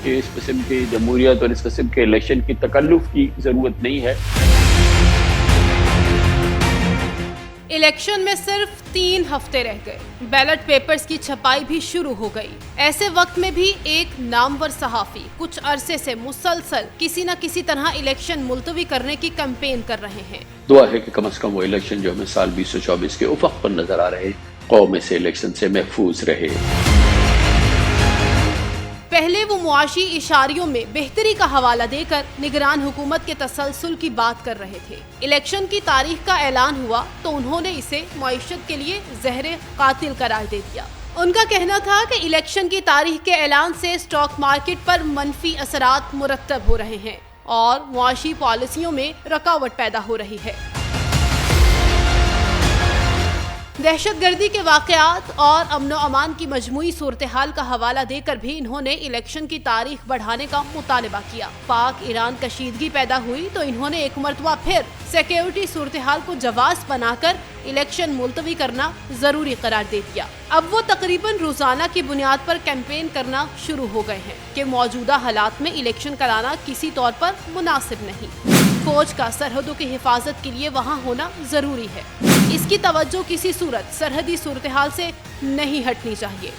کہ اس قسم کی جمہوریت اور اس قسم کے الیکشن کی تکلف کی ضرورت نہیں ہے۔ الیکشن میں صرف 3 ہفتے رہ گئے، بیلٹ پیپرز کی چھپائی بھی شروع ہو گئی۔ ایسے وقت میں بھی ایک نامور صحافی کچھ عرصے سے مسلسل کسی نہ کسی طرح الیکشن ملتوی کرنے کی کمپین کر رہے ہیں۔ دعا ہے کہ کم از کم وہ الیکشن جو ہمیں سال 2024 کے افق پر نظر آ رہے قوم اسے الیکشن سے محفوظ رہے۔ پہلے وہ معاشی اشاریوں میں بہتری کا حوالہ دے کر نگران حکومت کے تسلسل کی بات کر رہے تھے۔ الیکشن کی تاریخ کا اعلان ہوا تو انہوں نے اسے معیشت کے لیے زہر قاتل قرار دے دیا۔ ان کا کہنا تھا کہ الیکشن کی تاریخ کے اعلان سے اسٹاک مارکیٹ پر منفی اثرات مرتب ہو رہے ہیں اور معاشی پالیسیوں میں رکاوٹ پیدا ہو رہی ہے۔ دہشت گردی کے واقعات اور امن و امان کی مجموعی صورتحال کا حوالہ دے کر بھی انہوں نے الیکشن کی تاریخ بڑھانے کا مطالبہ کیا۔ پاک ایران کشیدگی پیدا ہوئی تو انہوں نے ایک مرتبہ پھر سیکیورٹی صورتحال کو جواز بنا کر الیکشن ملتوی کرنا ضروری قرار دے دیا۔ اب وہ تقریباً روزانہ کی بنیاد پر کیمپین کرنا شروع ہو گئے ہیں کہ موجودہ حالات میں الیکشن کرانا کسی طور پر مناسب نہیں۔ فوج کا سرحدوں کی حفاظت کے لیے وہاں ہونا ضروری ہے۔ اس کی توجہ کسی صورت سرحدی صورتحال سے نہیں ہٹنی چاہیے۔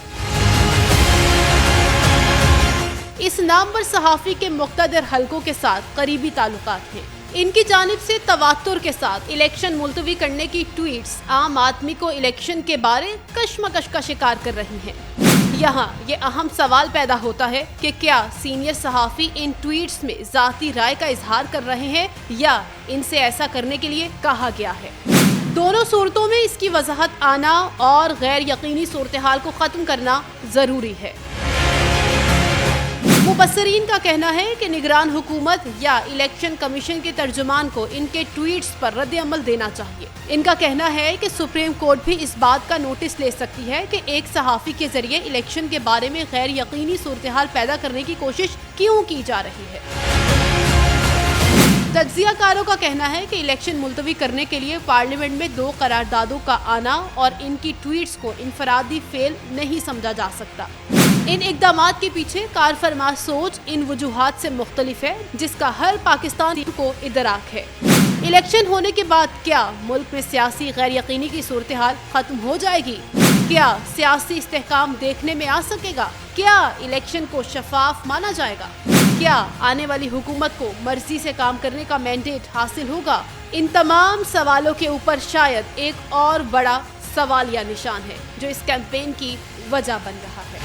اس نامور صحافی کے مقتدر حلقوں کے ساتھ قریبی تعلقات ہیں۔ ان کی جانب سے تواتر کے ساتھ الیکشن ملتوی کرنے کی ٹویٹس عام آدمی کو الیکشن کے بارے کشمکش کا شکار کر رہی ہیں۔ یہاں یہ اہم سوال پیدا ہوتا ہے کہ کیا سینئر صحافی ان ٹویٹس میں ذاتی رائے کا اظہار کر رہے ہیں یا ان سے ایسا کرنے کے لیے کہا گیا ہے؟ دونوں صورتوں میں اس کی وضاحت آنا اور غیر یقینی صورتحال کو ختم کرنا ضروری ہے۔ مبصرین کا کہنا ہے کہ نگران حکومت یا الیکشن کمیشن کے ترجمان کو ان کے ٹویٹس پر رد عمل دینا چاہیے۔ ان کا کہنا ہے کہ سپریم کورٹ بھی اس بات کا نوٹس لے سکتی ہے کہ ایک صحافی کے ذریعے الیکشن کے بارے میں غیر یقینی صورتحال پیدا کرنے کی کوشش کیوں کی جا رہی ہے۔ تجزیہ کاروں کا کہنا ہے کہ الیکشن ملتوی کرنے کے لیے پارلیمنٹ میں 2 قراردادوں کا آنا اور ان کی ٹویٹس کو انفرادی فعل نہیں سمجھا جا سکتا۔ ان اقدامات کے پیچھے کار فرما سوچ ان وجوہات سے مختلف ہے جس کا ہر پاکستانی کو ادراک ہے۔ الیکشن ہونے کے بعد کیا ملک میں سیاسی غیر یقینی کی صورتحال ختم ہو جائے گی؟ کیا سیاسی استحکام دیکھنے میں آ سکے گا؟ کیا الیکشن کو شفاف مانا جائے گا؟ کیا آنے والی حکومت کو مرضی سے کام کرنے کا مینڈیٹ حاصل ہوگا؟ ان تمام سوالوں کے اوپر شاید ایک اور بڑا سوال یا نشان ہے جو اس کیمپین کی وجہ بن رہا ہے۔